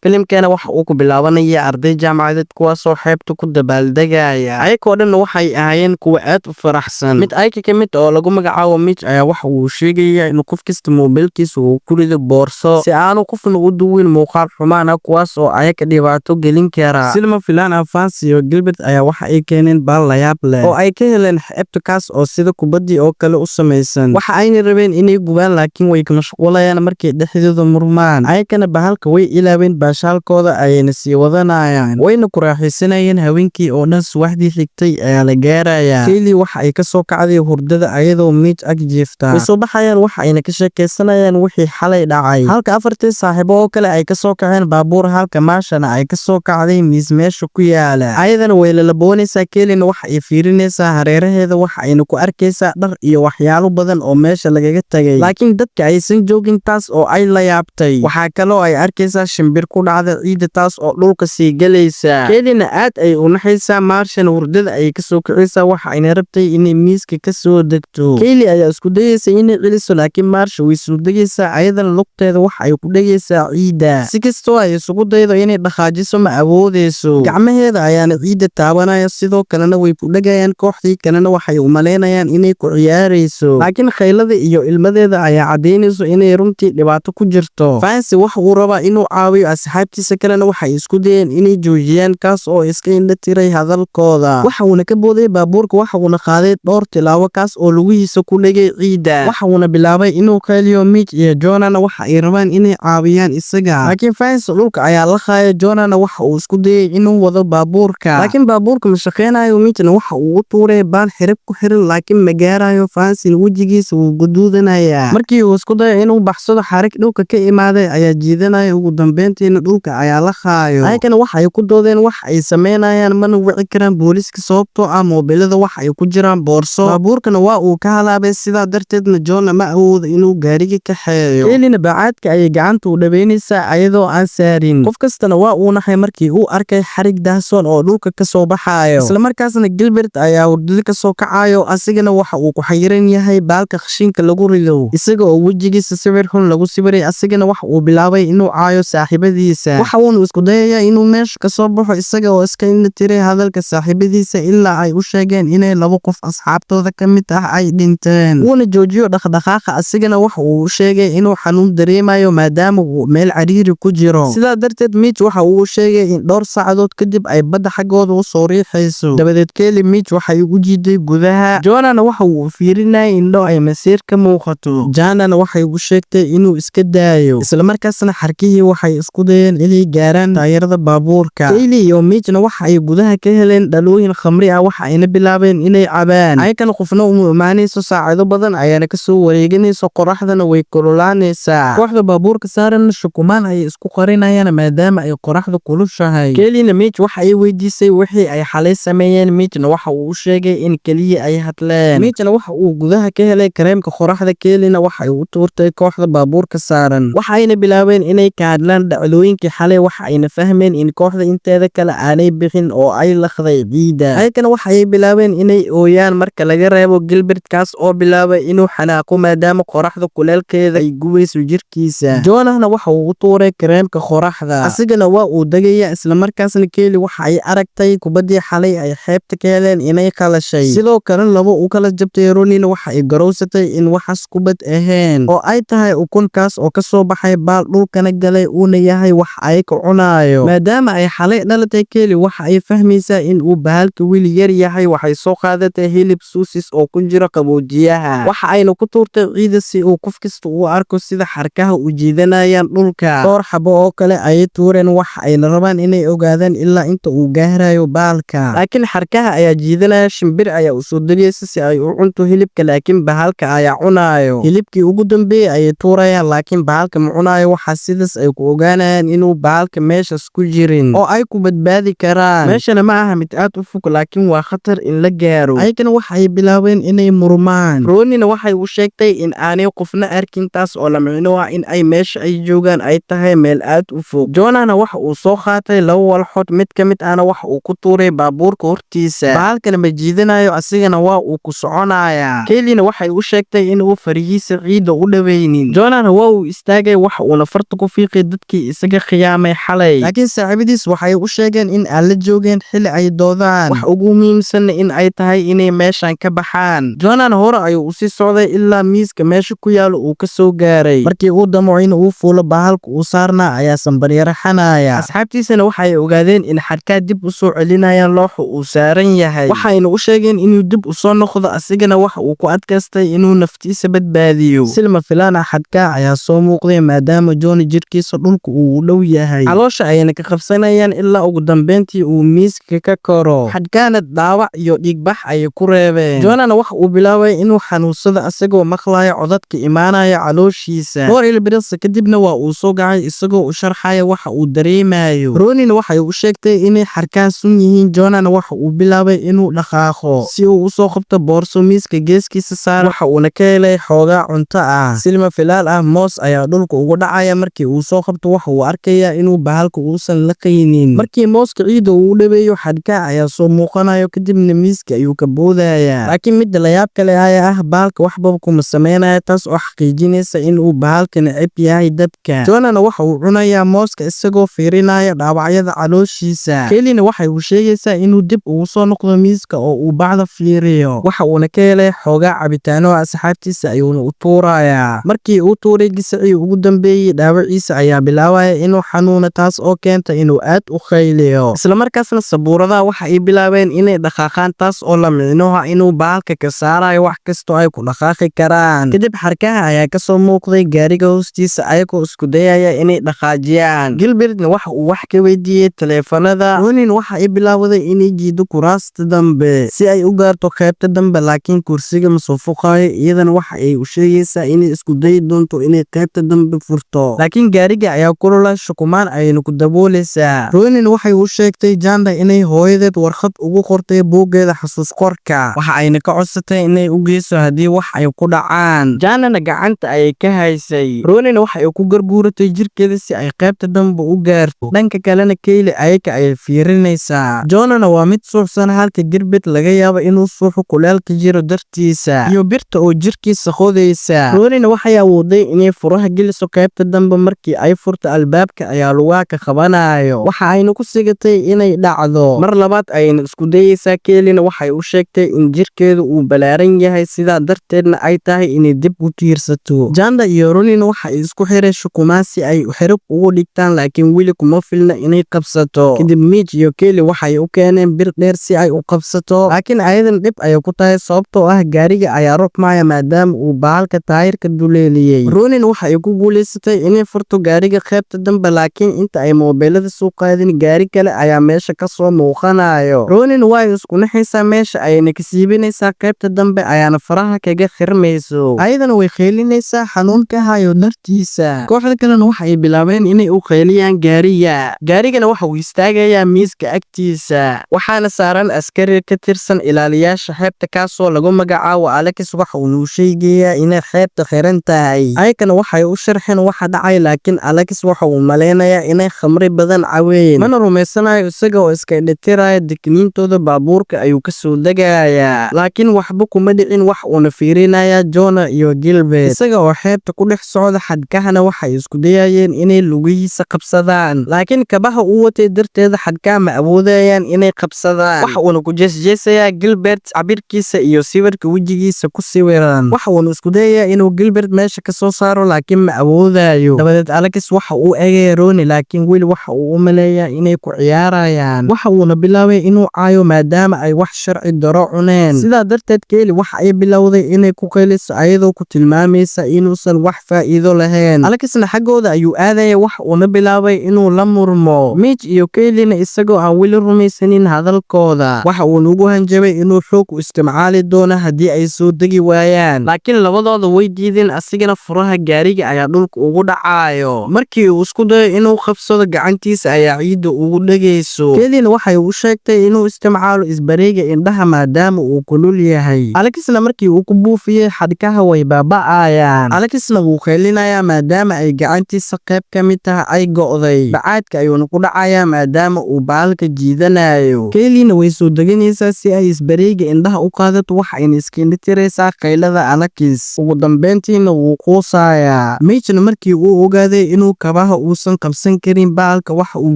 filimkana waxa uu ku bilaabanaya arday jaamacadeed kuwaasoo xeebta ku dabaaldegaya ayagoo dhan waxay ahaayeen kuwa aad u faraxsan mid ayka ka mid oo lagu magacaabo Mitch ayaa waxa uu sheegaya in qof kasta moobilkiisa uu ku rido boorso si aanu qofna u duwin muuqaal xumaan ah kuwaas oo ayaga dhibaato gelin kara silma filan Vance iyo Gilbert ayaa waxa ay keeneen baal la yaab leh oo ay ka heleen xeebta kaas oo sida kubadii oo kale u samaysan waxa ayna rabeen inay gubaan laakiin way ka mashquulayaan markay dhexdooda murmaan ayagana bahalka way ilaaween baashaalkooda ayayna sii wadanayaan wayna ku raaxaysanayeen haweenkii oo dhan subaxdii xigtay ayaa la gaarayaa Kaylee waxa ay ka soo kacday hurdada ayadoo Mitch ag jiifta way soo baxayaan waxa ayna ka sheekaysanayaan wixii xalay dhacay halka afartii saaxiibo oo kale ay ka soo kaceen baabuur halka Maashana ay ka soo kacday miis meesha ku yaala ayadana way la laboonaysaa Kayleena waxa ay fiirinaysaa hareeraheeda waxa ayna ku arkaysaa dhar iyo waxyaalo badan oo meesha lagaga tagay laakiin dadka aysan joogin taas oo ay la yaabtay waxa kale oo ay arkaysaa shimbir ku dhacda ciida taas oo dhulka sii galaysa Kayleena aad ay u naxaysaa Maashana hurdada ay ka soo kicaysaa waxa ayna rabtay inay miiska ka soo degto Kaylee ayaa isku dayaysa inay celiso laakiin Maasha way soo degaysaa ayadana lugteeda waxa ay ku dhagaysaa ciida si kastoo ay isugu daydo inay dhaqaajiso ma awoodeyso gacmaheeda ayaana ciida taabanaya sidoo kalena way ku dhagayaan kooxdii kalena waxay u maleynayaan inay ku ciyaarayso laakiin khaylada iyo ilmadeeda ayaa cadeynayso inay runtii dhibaato ku jirto Vance waxa uu rabaa inuu caawiyo asxaabtiisa kalena waxay isku dayeen inay joojiyaan kaas oo iska indha tiray hadalkooda waxa uuna ka booday baabuurka waxa uuna qaaday dhowr tilaabo kaas oo lugihiisa ku dhagay ciida waxa uuna bilaabay inuu qayliyo Mitch iyo Jonahna waxa ay rabaan inay caawiyaan isaga laakiin Vance dhulka ayaa la qaaya Jonahna waxa uu isku dayay inuu wado baabuurka laakiin baabuurka ma shaqeynayo Mitchna waxa uu u tuuray baal xirib ku xiran laakiin ma gaarayo Vance wajigiisa wuu guduudanaya markii uu isku dayo inuu baxsado xarig dhulka ka imaaday ayaa jiidanaya ugu dambeyntiina dhulka ayaa la qaayo ayagana waxa ay ku doodeen wax ay sameynayaan mana wici karaan booliska sababtoo ah moobilada waxa ay ku jiraan boorso baabuurkana waa uu ka halaabay sidaa darteedna John ma awoodo inuu gaariga ka xeeyo Kayleena bacaadka ayay gacanta u dhabeynaysaa ayadoo aan saarin qof kastana waa uu naxay markii uu arkay xarig daahsoon oo dhulka ka soo baxayo isla markaasna Gilbert ayaa hurdada ka soo kacayo asigana waxa uu ku xayiran yahay baalka khashinka lagu rido isaga oo wajigiisa sawir xun lagu sawiray asigana waxa uu bilaabay inuu caayo saaxiibadiisa waxa uu isku dayayaa inuu meesha ka soo baxo isaga oo iska indha tiray hadalka saaxiibadiisa ilaa ay u sheegeen inay laba qof asxaabtooda ka mid ah ay dhinteen uuna joojiyo dhaqdhaqaaqa asigana waxa uu sheegay inuu xanuun dareemayo maadaama uu meel cariiri ku jiro sidaa darteed Mitch waxa uu sheegay in dhowr saacadood kadib ay badda xaggooda u soo riixayso dabadeed Kaylee Mitch waxay u jiiday gudaha Jonahna waxa uu fiirinayay indho ay masiir ka muuqato Janana waxay u sheegtay inuu iska daayo isla markaasna xarkihii waxay isku dayeen inay gaaraan taayirada baabuurka Kaylee iyo Mitchna waxa ay gudaha ka heleen dhalooyin khamri ah waxa ayna bilaabeen inay cabaan ayagana qofna uma imaanayso saacado badan ayaana ka soo wareeganayso qoraxdana way kululaanaysaa kooxda baabuurka saaran shukumaan ay isku qarinayaan maadaama ay qoraxda kulushahay Kayleena Mitch waxa ay weydiisay wixii ay xalay sameeyeen Mitchna waxa uu sheegay in kaliya ay hadleen Mitchna waxa uu gudaha ka helay kareemka qoraxda Kayleena waxa ay u tuurtay kooxda baabuurka saaran waxa ayna bilaabeen inay ka hadlaan dhacdooyinkii xalay waxa ayna fahmeen in kooxda inteeda kale aanay bixin oo ay laqday ciida ayagana waxa ay bilaabeen inay ooyaan marka laga reebo Gilbert kaas oo bilaabay inuu xanaaqo maadaama qoraxda kuleelkeeda ay gubayso jirkiisa Jonahna waxa uu u tuuray kareemka qoraxda asigana waa uu dagaya isla markaasna Kaylee waxa ay aragtay kubadii xalay ay xeebta ka heleen inay qalashay sidoo kale laba u kala jabtay Ronina waxa ay garowsatay in waxas kubad ahayn oo ay tahay ukunkaas oo ka soo baxay baal dhulkana galay uuna yahay wax ay ka cunayo maadaama ay xalay dhalatay Kaylee waxa ay fahmaysaa in uu bahalka wili yar yahay waxay soo qaadatay hilib suusis oo ku jira qaboojiyaha waxa ayna ku tuurtay ciida si uu qof kasta u arko sida xarkaha u jiidanayaan dhulka dhowr xabo oo kale ayay tuureen waxa ayna rabaan inay ogaadaan ilaa inta uu gaarayo baalka laakiin xarkaha ayaa jiidanaya shimbir ayaa u soo degaysa si ay u cunto hilibka laakiin bahalka ayaa cunayo hilibkii ugu dambeeyay ayay tuurayaan laakiin bahalka ma cunayo waxa sidaas ay ku ogaanayaan inuu bahalka meeshas ku jirin oo ay ku badbaadi karaan meeshana ma aha mid aad u fog laakiin waa khatar in la gaaro ayagana waxa ay bilaabeen inay murmaan Ronina waxay u sheegtay in aanay qofna arkin taas oo la micno ah in ay meesha ay joogaan ay tahay meel aad u fog Jonahna waxa uu soo qaatay laba walxood mid ka mid ahna waxa uu ku tuuray baabuurka hortiisa bahalkana ma jiidanayo asigana waa uu ku soconaya Kayleena waxay u sheegtay in uu farihiisa ciida u dhaweynin Jonahna waa uu istaagay waxa uuna farta ku fiiqay dadkii isaga kaga khiyaamay xalay. Laakiin saaxiibadiis waxay u sheegeen in aan la joogeen xilli ay doodaan, wax ugu muhiimsan in ay tahay inay meeshan ka baxaan. Jonan hore ayuu u sii socday ilaa miiska meesha ku yaalo uu ka soo gaaray. Markii uu damo in uu fuulo bahalka uu saarnaa ayaa sanbaryaraxanaya. Asxaabtiisana waxay ogaadeen in xadhkaa dib u soo celinayaan looxa uu saaran yahay. Waxayna u sheegeen inuu dib u soo noqdo, asigana waxa uu ku adkaystay inuu naftiisa badbaadiyo. Silma filaan ah xadhkaa ayaa soo muuqday maadaama Johnny jirkiisa dhulka uu u dhow yahay. Caloosha ayayna ka qabsanayaan ilaa ugu dambeyntii uu miiska ka koro. Xadhkaana dhaawac iyo dhiigbax ayay ku reebeen. Jonana waxa uu bilaabay inuu xanuunsado asagoo maqlaaya codadka imaanaya calooshiisa. Dhowr ilbiriqsi kadibna waa uu soo gacay isagoo u sharxaya waxa uu dareemayo. Ronin waxay u sheegtay inay xarkaan sun yihiin. Jonana waxa uu bilaabay inuu dhaqaaqo si uu u soo qabto boorso miiska geeskiisa saaran. Waxa uuna ka helay xoogaa cunto ah. Silma filaal ah moos ayaa dhulka ugu dhacaya. Markii uu soo qabto waxa uu arkayaa inuu bahalka uusan la qaynin. Markii mooska ciida uu dhabeeyo xadhkaa ayaa soo muuqanayo kadibna miiska ayuu ka boodaya. Laakiin midda la yaab kale ayaa ah bahalka waxba kuma sameynaya, taas oo xaqiijinaysa in uu bahalka neceb yahay dabka. Jonana waxa uu cunayaa mooska isagoo fiirinaya dhaawacyada calooshiisa. Kellyna waxay u sheegaysaa inuu dib ugu soo noqdo miiska oo uu bacda fiiriyo. Waxa uuna ka helay xoogaa cabitaano asxaabtiisa ayuuna u tuurayaa. Markii uu tuuray gisacii ugu dambeeyay dhaawaciisa ayaa bilaabaya inuu xanuuno, taas oo keenta inuu aad u khayliyo. Isla markaasna sabuuradaha waxa ay bilaabeen inay dhaqaaqaan, taas oo la micnuha inuu bahalka ka saarayo wax kastoo ay ku dhaqaaqi karaan. Kadib xarkaha ayaa ka soo muuqday gaariga hoostiisa ayagoo isku dayaya inay dhaqaajiyaan. Gilbertna waxa uu wax ka weydiiyey taleefanada. Ronin waxa ay bilaawday inay jiido kuraasta dambe si ay u gaarto qaybta dambe, laakiin kursiga ma soo fuqayo. Iyadana waxa ay u sheegaysaa inay isku dayi doonto inay qaybta dambe furto, laakiin gaariga ayaa kulula shukumaan ayayna ku daboolaysaa. Ronin waxay u sheegtay Janda inay hooyadeed warqad ugu qortay buuggeeda xasuus qorka, waxa ayna ka codsatay inay u geyso haddii wax ay ku dhacaan. Jandana gacanta ayay ka haysay. Ronin waxa ay ku garbuuratay jirkeeda si ay qaybta dambe u gaarto. Dhanka kalena Kelly ayaka ayay fiirinaysaa. Jonana waa mid suuxsan halka Gilbert laga yaabo inuu suuxo kuleelka jiro dartiisa iyo birta oo jirkiisa qodaysa. Ronin waxay awooday inay furaha geliso qaybta dambe. Markii ay furto albaabka ayaa lugaa ka qabanayo. Waxa ayna ku sigatay inay dhacdo. Mar labaad ayayna isku dayaysaa. Kellyna waxay u sheegtay in jirkeedu uu balaaran yahay, sidaa darteedna ay tahay inay dib u tiirsato. Janda iyo Ronin waxa ay isku xireen shukumaan si ay xirib ugu dhigtaan, laakiin weli kuma filna inay qabsato. Kadib Mitch iyo Kelly waxay u keeneen bir dheer si ay u qabsato, laakiin ayadan dhib ayay ku tahay sababtoo ah gaariga ayaa rogmaya maadaama uu bahalka taayirka duleeliyey. Ronin waxa ay ku guulaysatay inay furto gaariga qaybta dambe, laakiin inta ay moobeelada soo qaadin gaari kale ayaa meesha ka soo muuqanayo. Ronin way isku naxaysaa meesha ayayna ka siibinaysaa qaybta dambe ayaana faraha kaga khirmayso. Ayadana way kheylinaysaa xanuunka hayo dartiisa. Kooxda kalena waxa ay bilaabeen inay u kheyliyaan gaariga. Gaarigana waxa uu istaagayaa miiska agtiisa, waxaana saaran askari ka tirsan ilaaliyaasha xeebta kaasoo lagu magacaabo Alex. Waxa uu sheegayaa inay xeebta xiran tahay. Ayakana waxay u sharxeen waxa dhacay, laakiin Alex waxa uu maleynayaa inay khamri badan caween, mana rumaysanayo isaga oo iska dhitiraya digniintooda. Baabuurka ayuu ka soo degayaa, laakiin waxba kuma dhicin. wax uuna fiirinayaa Jonah iyo Gilbert isaga oo xeebta ku dhex socda. xadhkahana waxay isku dayayeen inay lugihiisa qabsadaan, laakiin kabaha uu watay darteeda xadhkaha ma awoodayaan inay qabsadaan. waxa uuna ku jeesjeesayaa Gilbert cabirkiisa iyo sawirka wejigiisa ku sawiran. waxa uuna isku dayayaa inuu Gilbert meesha ka soo saaro, laakiin ma awoodayo. dabadeed Alex waxa uu eegay Ronin, laakiin weli waxa uu u maleeyaa inay ku ciyaarayaan. waxa uuna bilaabay inuu caayo maadaama ay wax sharci daro cuneen. sidaa darteed Kelly waxa ay bilowday inay ku qayliso ayadoo ku tilmaamaysa inuusan wax faa'iido lahayn. Alexna xaggooda ayuu aadaya, waxa uuna bilaabay inuu la murmo Mitch iyo Kellyna isagoo aan weli rumaysanin hadalkooda. waxa uu ugu hanjabay inuu xoog u isticmaali doono haddii ay soo degi waayaan, laakiin labadooda way diideen. asigana furaha gaariga ayaa dhulka ugu dhacayo. markii uu isku dayo inuu qabsado, gacantiisa ayaa ciidda ugu dhagayso. Kellyna waxay u sheegtay inuu isticmaalo isbareega indhaha maadaama uu kulul yahay. Alexna markii uu ku buufiyey xadhkaha way baaba'ayaan. Alexna wuu qaylinayaa maadaama ay gacantiisa qayb ka mid tahay ay go'day. bacaadka ayuuna ku dhacayaa maadaama uu bahalka jiidanayo. Kellyna way soo deganaysaa si ay isbareega indhaha u qaadato, waxa ayna iska indhitiraysaa qaylada Alex. ugu dambeyntiina wuu quusayaa. Mitchna markii uu ogaaday inuu kabaha uusan qabsan karin bahalka waxa uu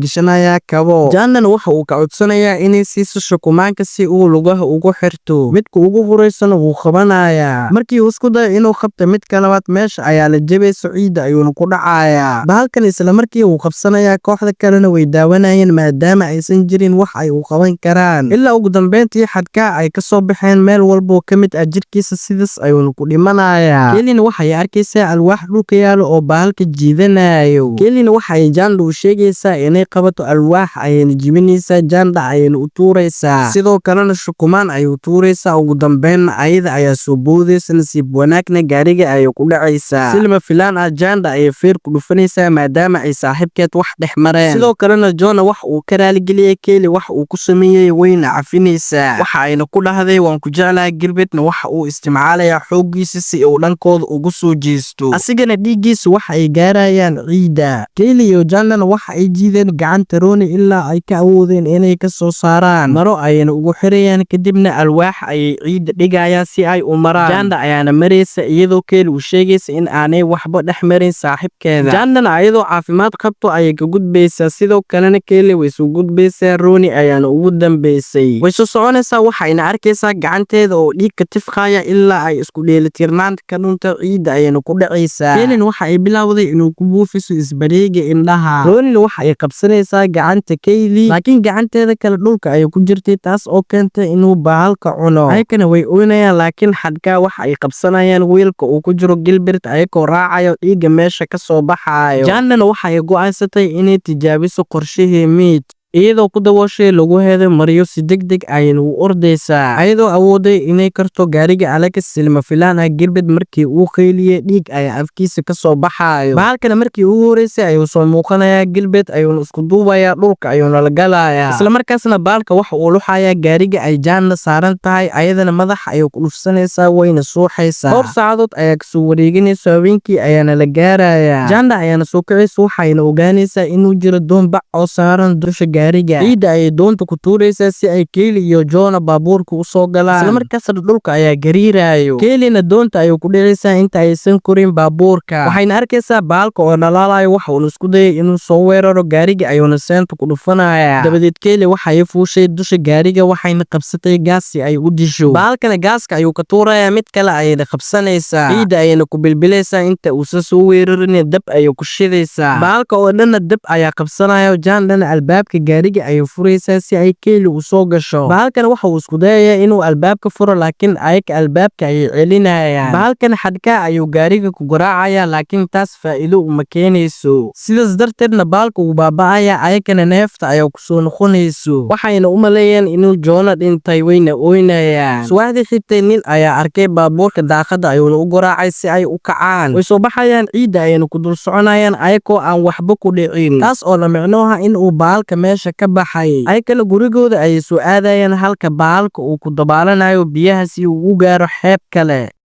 gishanayaa kabo. Jannana waxa uu ka codsanayaa inay siiso shukumaanka si uu lugaha ugu xirto. midka ugu horeysana wuu qabanayaa. markii uu isku dayo inuu qabto midka labaad meesha ayaa la jabayso ciidda ayuuna ku dhacayaa. bahalkan isla markii uu qabsanayaa kooxda kalena way daawanayeen maadaama aysan jirin wax ay u qaban karaan. ilaa ugu dambeyntii xadhkaha ay ka soo baxeen meel walboo ka mid ah jirkiisa sidaas ayuuna ku dhimanayaa. kelina waxay arkaysaa alwaax dhulka yaalo oo bahalka jiidanayo. kelina waxay Janda u sheegaysaa inay qabato alwaax ayayna jibinaysaa Janda ayayna u tuuraysaa. sidoo kalena shukumaan ayuu tuuraysaa. ugu dambeynna ayada ayaa soo boodaysa nasiib wanaagna gaariga ayay ku dhacaysaa. si lama filaan ah Janda ayay feer ku dhufanaysaa maadaama ay saaxiibkeed wax dhex mareen. sidoo kalena Jona wax uu ka raaligeliyay Keli wax uu ku sameeyay wayna cafinaysaa. waxa ayna ku dhahday waan ku jeclahay Gilbertna waxa uu isticmaalayaa xooggiisa si uu dhankooda ugu soo jeesto. asigana dhiiggiisa waxa ay gaarayaan ciidda. Keli iyo Jandana waxa ay jiideen gacanta Ronnie ilaa ay ka awoodeen inay ka soo saaraan maro ayayna ugu xirayaan kadibna alwaax ayay ciidda dhigayaan si ay u maraan. Janda ayaana maraysa iyadoo Keli u sheegaysa in aanay waxba dhex marin saaxiibkeeda. Jandana ayadoo caafimaad qabto ayay ka gudbaysaa. sidoo kalena Keli way soo gudbaysaa. Ronnie ayaana ugu dambeysay. way soo soconaysaa waxayna arkaysaa gacanteeda oo dhiig ka tifqaya ilaa ay isku dheelitirnaanta ka dhunta ciidda ayayna ku dhacaysaa. Kelina waxa ay bilowday inuu ku buufiso isbareega indhaha. Ronnie waxa ay qabsanaysaa gacanta Kaylee laakiin gacanteeda kale dhulka ay ku jirtay taas oo keentay inuu bahalka cuno. ayakana way oynayaan laakiin xadhkaa waxa ay qabsanayaan wiilka uu ku jiro Gilbert ayagoo raacayo dhiigga meesha ka soo baxayo. Jandana waxa ay go'aansatay inay tijaabiso qorshihii Meat iyadoo ku dabooshay lagu heeday maryo si degdeg ayayna u ordaysaa. ayadoo awooday inay karto gaariga Alex silma filaan ah Gilbert markii uu qayliyay dhiig ayaa afkiisa ka soo baxayo. bahalkana markii ugu horeysay ayuu soo muuqanayaa Gilbert ayuuna isku duubayaa dhulka ayuuna la galayaa. isla markaasna bahalka waxa uu luxayaa gaariga ay Janda saaran tahay ayadana madaxa ayuu ku dhufsanaysaa wayna suuxaysaa. dhowr saacadood ayaa kasoo wareeganaysa habeenkii ayaana la gaarayaa. Janda ayaana soo kacaysa waxayna ogaanaysaa inuu jiro doon bac oo saaran dusha ciidda ayay doonta ku tuuraysaa si ay Keli iyo Jona baabuurka u soo galaan. isla markaasna dhulka ayaa gariirayo. Kelina doonta ayay ku dhacaysaa inta aysan korin baabuurka. waxayna arkaysaa bahalka oo dhalaalayo waxa uu isku dayay inuu soo weeraro gaariga ayuuna seenta ku dhufanayaa. dabadeed Keli waxa ay fuushay dusha gaariga waxayna qabsatay gaas si ay u disho. bahalkana gaaska ayuu ka tuurayaa mid kale ayayna qabsanaysaa. ciidda ayayna ku bilbilaysaa inta uusan soo weerarin dab ayay ku shidaysaa. bahalka oo dhanna dab ayaa qabsanaya. Jandana albaabka gaariga ayay furaysaa si ay Keli u soo gasho. bahalkan waxa uu isku dayayaa inuu albaabka furo laakiin ayaga albaabka ayay celinayaan. bahalkan xadhkaa ayuu gaariga ku garaacaya laakiin taas faa'iido uma keenayso. sidaas darteedna bahalka uu baaba'aya ayagana neefta ayaa ku soo noqonayso. waxayna u maleeyaan inuu Jona dhintay wayna oynayaan. subaxdii xigtay nin ayaa arkay baabuurka daaqada ayuuna u garaacay si ay u kacaan. way soo baxayaan ciidda ayayna ku dul soconayaan ayagoo aan waxba ku dhicin. taas oo la micnooha in uu bahalka meesha ka baxay. ayagana gurigooda ayay soo aadayaan halka bahalka uu ku dabaalanayo biyaha si uu u gaaro xeeb kale.